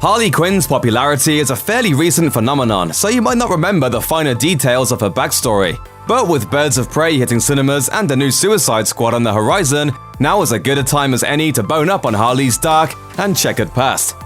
Harley Quinn's popularity is a fairly recent phenomenon, so you might not remember the finer details of her backstory. But with Birds of Prey hitting cinemas and a new Suicide Squad on the horizon, now is as good a time as any to bone up on Harley's dark and checkered past.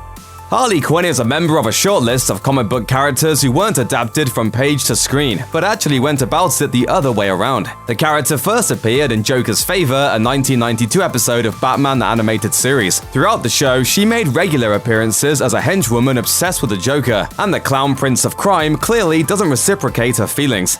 Harley Quinn is a member of a short list of comic book characters who weren't adapted from page to screen, but actually went about it the other way around. The character first appeared in Joker's Favor, a 1992 episode of Batman the Animated Series. Throughout the show, she made regular appearances as a henchwoman obsessed with the Joker, and the Clown Prince of Crime clearly doesn't reciprocate her feelings.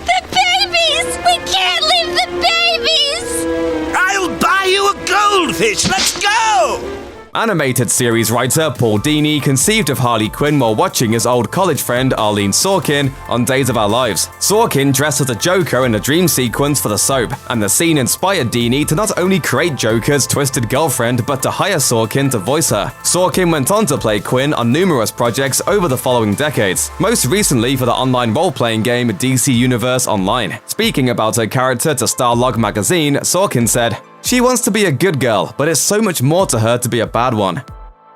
The babies! We can't leave the babies! I'll buy you a goldfish! Let's go! Animated series writer Paul Dini conceived of Harley Quinn while watching his old college friend Arlene Sorkin on Days of Our Lives. Sorkin dressed as a Joker in a dream sequence for the soap, and the scene inspired Dini to not only create Joker's twisted girlfriend but to hire Sorkin to voice her. Sorkin went on to play Quinn on numerous projects over the following decades, most recently for the online role-playing game DC Universe Online. Speaking about her character to Starlog magazine, Sorkin said, "She wants to be a good girl, but it's so much more to her to be a bad one."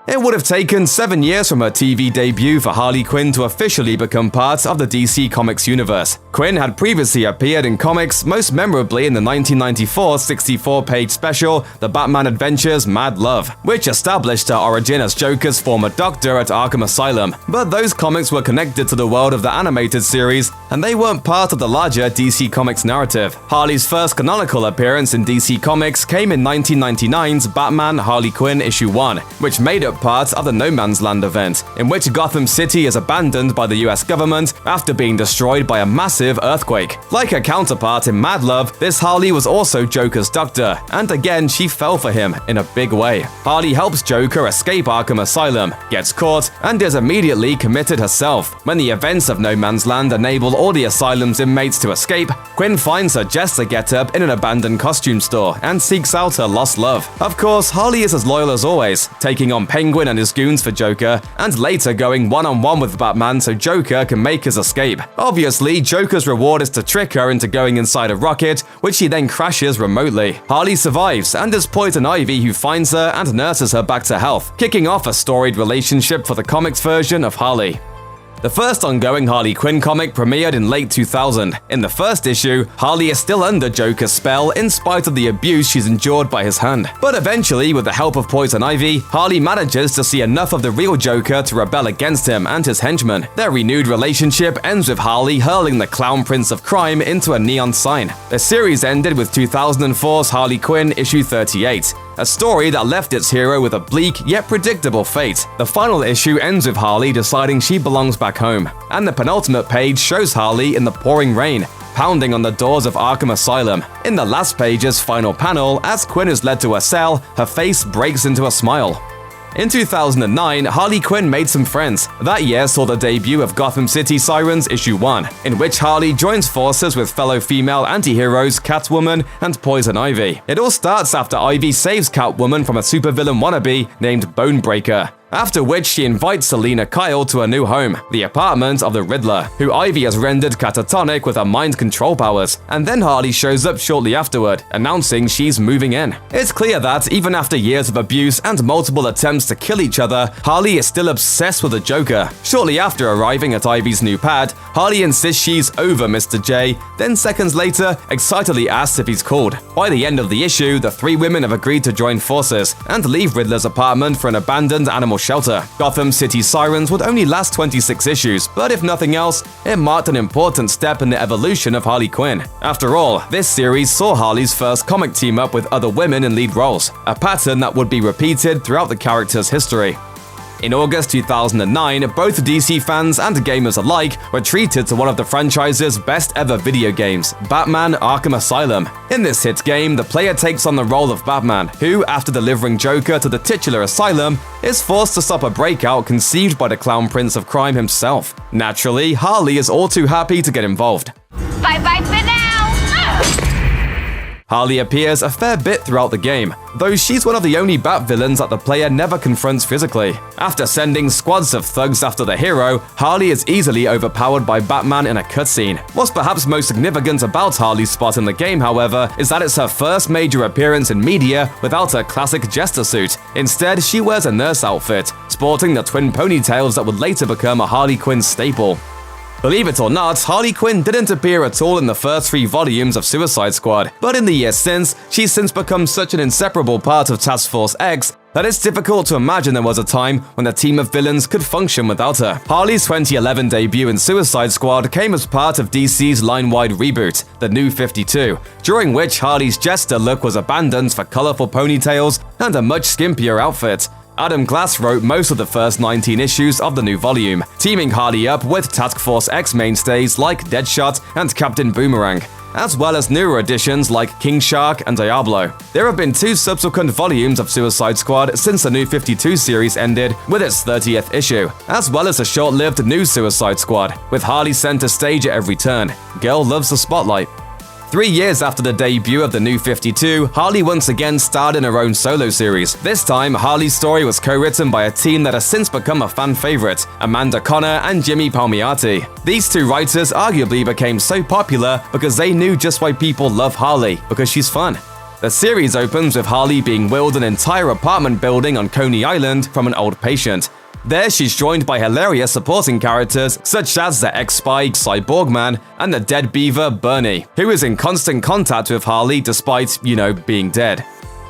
It would have taken 7 years from her TV debut for Harley Quinn to officially become part of the DC Comics universe. Quinn had previously appeared in comics, most memorably in the 1994 64-page special, The Batman Adventures Mad Love, which established her origin as Joker's former doctor at Arkham Asylum. But those comics were connected to the world of the animated series, and they weren't part of the larger DC Comics narrative. Harley's first canonical appearance in DC Comics came in 1999's Batman Harley Quinn issue 1, which made it part of the No Man's Land event, in which Gotham City is abandoned by the US government after being destroyed by a massive earthquake. Like her counterpart in Mad Love, this Harley was also Joker's doctor, and again she fell for him in a big way. Harley helps Joker escape Arkham Asylum, gets caught, and is immediately committed herself. When the events of No Man's Land enable all the asylum's inmates to escape, Quinn finds her jester getup in an abandoned costume store and seeks out her lost love. Of course, Harley is as loyal as always, taking on Penguin and his goons for Joker, and later going one-on-one with Batman so Joker can make his escape. Obviously, Joker's reward is to trick her into going inside a rocket, which he then crashes remotely. Harley survives, and it's Poison Ivy who finds her and nurses her back to health, kicking off a storied relationship for the comics version of Harley. The first ongoing Harley Quinn comic premiered in late 2000. In the first issue, Harley is still under Joker's spell in spite of the abuse she's endured by his hand. But eventually, with the help of Poison Ivy, Harley manages to see enough of the real Joker to rebel against him and his henchmen. Their renewed relationship ends with Harley hurling the Clown Prince of Crime into a neon sign. The series ended with 2004's Harley Quinn issue 38. A story that left its hero with a bleak yet predictable fate. The final issue ends with Harley deciding she belongs back home, and the penultimate page shows Harley in the pouring rain, pounding on the doors of Arkham Asylum. In the last page's final panel, as Quinn is led to her cell, her face breaks into a smile. In 2009, Harley Quinn made some friends. That year saw the debut of Gotham City Sirens issue 1, in which Harley joins forces with fellow female anti-heroes Catwoman and Poison Ivy. It all starts after Ivy saves Catwoman from a supervillain wannabe named Bonebreaker, after which she invites Selina Kyle to her new home, the apartment of the Riddler, who Ivy has rendered catatonic with her mind control powers, and then Harley shows up shortly afterward, announcing she's moving in. It's clear that, even after years of abuse and multiple attempts to kill each other, Harley is still obsessed with the Joker. Shortly after arriving at Ivy's new pad, Harley insists she's over Mr. J, then seconds later, excitedly asks if he's called. By the end of the issue, the three women have agreed to join forces and leave Riddler's apartment for an abandoned animal shelter. Gotham City Sirens would only last 26 issues, but if nothing else, it marked an important step in the evolution of Harley Quinn. After all, this series saw Harley's first comic team up with other women in lead roles, a pattern that would be repeated throughout the character's history. In August 2009, both DC fans and gamers alike were treated to one of the franchise's best ever video games, Batman Arkham Asylum. In this hit game, the player takes on the role of Batman, who, after delivering Joker to the titular asylum, is forced to stop a breakout conceived by the Clown Prince of Crime himself. Naturally, Harley is all too happy to get involved. Bye-bye for now! Harley appears a fair bit throughout the game, though she's one of the only Bat villains that the player never confronts physically. After sending squads of thugs after the hero, Harley is easily overpowered by Batman in a cutscene. What's perhaps most significant about Harley's spot in the game, however, is that it's her first major appearance in media without her classic jester suit. Instead, she wears a nurse outfit, sporting the twin ponytails that would later become a Harley Quinn staple. Believe it or not, Harley Quinn didn't appear at all in the first 3 volumes of Suicide Squad, but in the years since, she's since become such an inseparable part of Task Force X that it's difficult to imagine there was a time when the team of villains could function without her. Harley's 2011 debut in Suicide Squad came as part of DC's line-wide reboot, The New 52, during which Harley's jester look was abandoned for colorful ponytails and a much skimpier outfit. Adam Glass wrote most of the first 19 issues of the new volume, teaming Harley up with Task Force X mainstays like Deadshot and Captain Boomerang, as well as newer additions like King Shark and Diablo. There have been 2 subsequent volumes of Suicide Squad since the New 52 series ended with its 30th issue, as well as a short-lived New Suicide Squad, with Harley center stage at every turn. Girl loves the spotlight. 3 years after the debut of the New 52, Harley once again starred in her own solo series. This time, Harley's story was co-written by a team that has since become a fan favorite, Amanda Conner and Jimmy Palmiotti. These 2 writers arguably became so popular because they knew just why people love Harley, because she's fun. The series opens with Harley being willed an entire apartment building on Coney Island from an old patient. There, she's joined by hilarious supporting characters such as the ex-spy Cyborg Man and the dead beaver Bernie, who is in constant contact with Harley despite, being dead.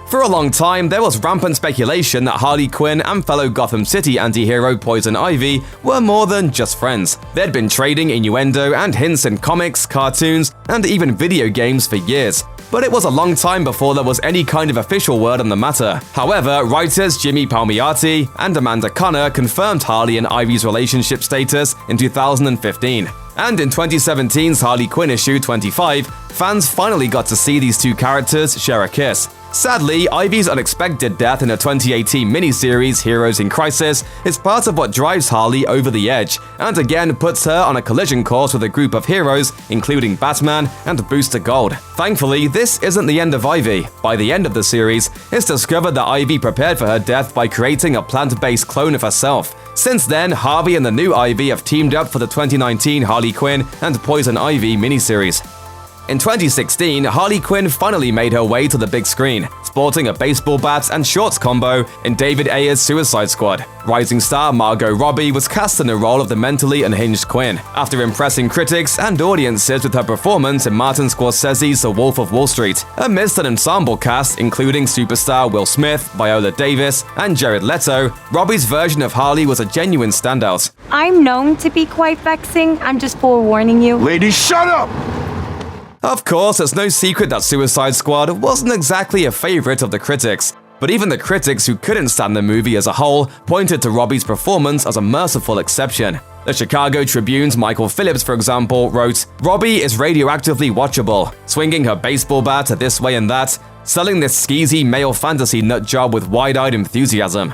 For a long time, there was rampant speculation that Harley Quinn and fellow Gotham City anti-hero Poison Ivy were more than just friends. They'd been trading innuendo and hints in comics, cartoons, and even video games for years. But it was a long time before there was any kind of official word on the matter. However, writers Jimmy Palmiotti and Amanda Conner confirmed Harley and Ivy's relationship status in 2015. And in 2017's Harley Quinn issue 25, fans finally got to see these 2 characters share a kiss. Sadly, Ivy's unexpected death in a 2018 miniseries, Heroes in Crisis, is part of what drives Harley over the edge, and again puts her on a collision course with a group of heroes, including Batman and Booster Gold. Thankfully, this isn't the end of Ivy. By the end of the series, it's discovered that Ivy prepared for her death by creating a plant-based clone of herself. Since then, Harvey and the new Ivy have teamed up for the 2019 Harley Quinn and Poison Ivy miniseries. In 2016, Harley Quinn finally made her way to the big screen, sporting a baseball bat and shorts combo in David Ayer's Suicide Squad. Rising star Margot Robbie was cast in the role of the mentally unhinged Quinn, after impressing critics and audiences with her performance in Martin Scorsese's The Wolf of Wall Street. Amidst an ensemble cast including superstar Will Smith, Viola Davis, and Jared Leto, Robbie's version of Harley was a genuine standout. I'm known to be quite vexing, I'm just forewarning you. Ladies, shut up! Of course, it's no secret that Suicide Squad wasn't exactly a favorite of the critics, but even the critics who couldn't stand the movie as a whole pointed to Robbie's performance as a merciful exception. The Chicago Tribune's Michael Phillips, for example, wrote, "Robbie is radioactively watchable, swinging her baseball bat this way and that, selling this skeezy male fantasy nutjob with wide-eyed enthusiasm."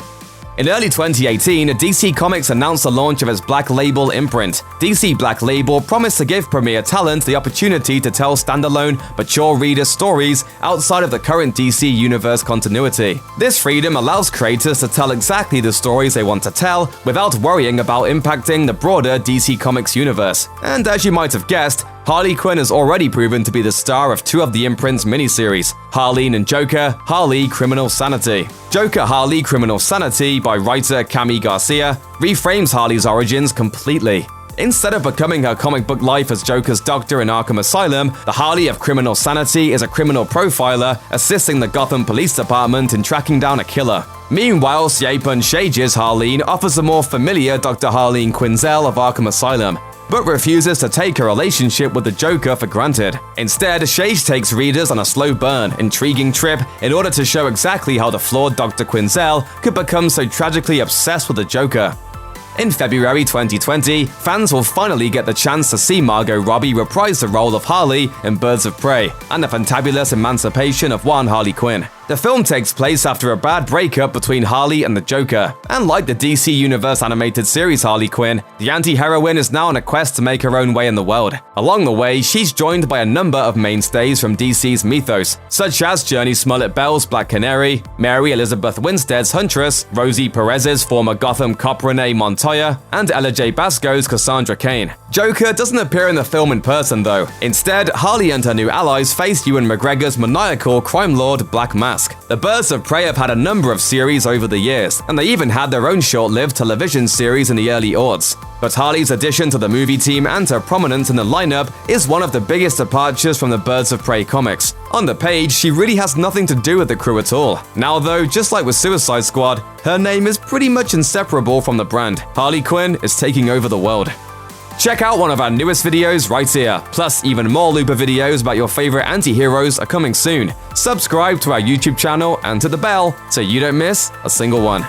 In early 2018, DC Comics announced the launch of its Black Label imprint. DC Black Label promised to give premier talent the opportunity to tell standalone, mature reader stories outside of the current DC Universe continuity. This freedom allows creators to tell exactly the stories they want to tell without worrying about impacting the broader DC Comics universe. And as you might have guessed, Harley Quinn has already proven to be the star of 2 of the imprint's miniseries, Harleen and Joker, Harley Criminal Sanity. Joker Harley Criminal Sanity by writer Cami Garcia reframes Harley's origins completely. Instead of becoming her comic book life as Joker's doctor in Arkham Asylum, the Harley of Criminal Sanity is a criminal profiler assisting the Gotham Police Department in tracking down a killer. Meanwhile, Sieipun Shage's Harleen offers a more familiar Dr. Harleen Quinzel of Arkham Asylum, but refuses to take her relationship with the Joker for granted. Instead, Shage takes readers on a slow burn, intriguing trip in order to show exactly how the flawed Dr. Quinzel could become so tragically obsessed with the Joker. In February 2020, fans will finally get the chance to see Margot Robbie reprise the role of Harley in Birds of Prey and the fantabulous emancipation of one Harley Quinn. The film takes place after a bad breakup between Harley and the Joker, and like the DC Universe animated series Harley Quinn, the anti-heroine is now on a quest to make her own way in the world. Along the way, she's joined by a number of mainstays from DC's mythos, such as Journey Smollett-Bell's Black Canary, Mary Elizabeth Winstead's Huntress, Rosie Perez's former Gotham cop Renee Montoya, and Ella J. Basco's Cassandra Cain. Joker doesn't appear in the film in person though. Instead, Harley and her new allies face Ewan McGregor's maniacal crime lord Black Mask. The Birds of Prey have had a number of series over the years, and they even had their own short-lived television series in the early aughts. But Harley's addition to the movie team and her prominence in the lineup is one of the biggest departures from the Birds of Prey comics. On the page, she really has nothing to do with the crew at all. Now though, just like with Suicide Squad, her name is pretty much inseparable from the brand. Harley Quinn is taking over the world. Check out one of our newest videos right here. Plus, even more Looper videos about your favorite anti-heroes are coming soon. Subscribe to our YouTube channel and to the bell so you don't miss a single one.